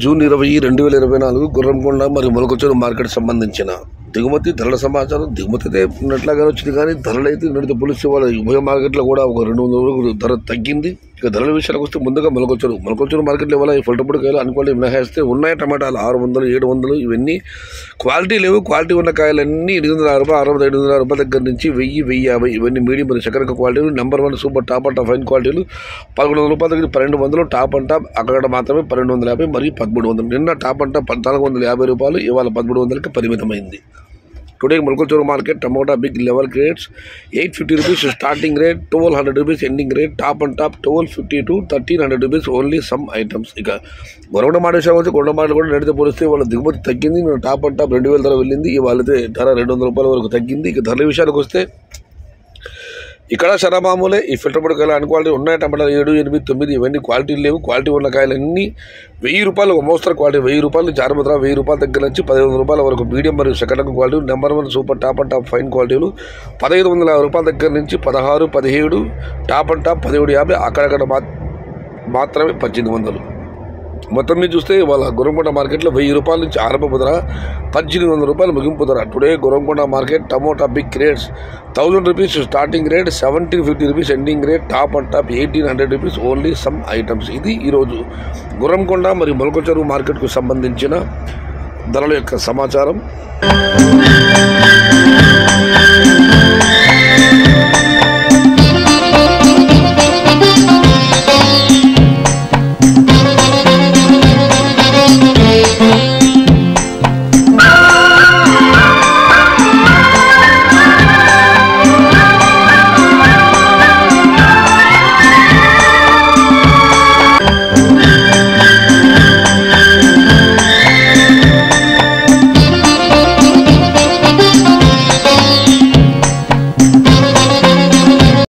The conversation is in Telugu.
జూన్ 20, 2024 గుర్రంకొండ మరియు మొలకచెరువు మార్కెట్ సంబంధించిన దిగుమతి ధరల సమాచారం. దిగుమతి అయితే ఉన్నట్లాగానే వచ్చింది, కానీ ధరలు అయితే నిన్నటితో పోలిస్తే వాళ్ళ ఉభయ మార్కెట్లో కూడా ఒక 200 వరకు ధర తగ్గింది. ఇక ధరల విషయానికి వస్తే ముందుగా మొలకచెరువు మార్కెట్లో ఇవాళ ఈ ఫిల్టర్ కాయలు అనుకోవాలి మినహాయిస్తే ఉన్నాయి. టమాటాలు 600, 700 ఇవన్నీ క్వాలిటీ లేవు. క్వాలిటీ ఉన్న కాయలన్నీ 860 రూపాయలు, 500 రూపాయల దగ్గర నుంచి 1000, 1050 ఇవన్నీ మీడియం మరియు సెకండ్ క్వాలిటీలు. Number 1 super top and top fine క్వాలిటీలు 1100 రూపాయల దగ్గర 1200, టాప్ అండ్ టాప్ అక్కడ మాత్రమే 1250 మరియు 1300. నిన్న టాప్ అండ్ టాప్ 1450 రూపాయలు, ఇవాళ 1300కి పరిమితమైంది. Today Molakacheruvu market tomato big level grades 850 rupees starting rate, 1200 rupees ending rate. Top and top 1250 to 1300 rupees only some items. ఇక గొరవడ విషయం వచ్చి గొండమాటలు కూడా నడితే పోలిస్తే వాళ్ళ దిగుమతి తగ్గింది. టాప్ అండ్ టాప్ 2000 ధర వెళ్ళింది, ఇవాళైతే ధర 200 రూపాయల వరకు తగ్గింది. ఇక ధరల విషయానికి వస్తే ఇక్కడ శరమామూలే ఈ ఫిల్టర్ కాయలు అన్క్వాలిటీ ఉన్నాయి. టమాటాలు 7, 8, 9 ఇవన్నీ క్వాలిటీలు లేవు. క్వాలిటీ ఉన్న కాయలన్నీ 1000 రూపాయలు, ఒక మోస్తరు క్వాలిటీ 1000 రూపాయలు నుంచి 1000 రూపాయల దగ్గర నుంచి 1500 రూపాయల వరకు మీడియం మరియు second quality. Number 1 super top and top fine క్వాలిటీలు 1550 రూపాయల దగ్గర నుంచి 16, 17, టాప్ అండ్ టాప్ 1750, అక్కడక్కడ మాత్రమే 1800. మొత్తం మీద చూస్తే వాళ్ళ గుర్రంకొండ మార్కెట్లో 1000 రూపాయల నుంచి ఆరంభపు ధర, 1800 రూపాయలు ముగింపు ధర. Today Gurramkonda market tomato big rates 1000 rupees starting rate, 1750 rupees ending rate. Top and top 1800 rupees only some items. ఇది ఈరోజు గుర్రంకొండ మరియు మొలకచెరువు మార్కెట్కు సంబంధించిన ధరల యొక్క సమాచారం.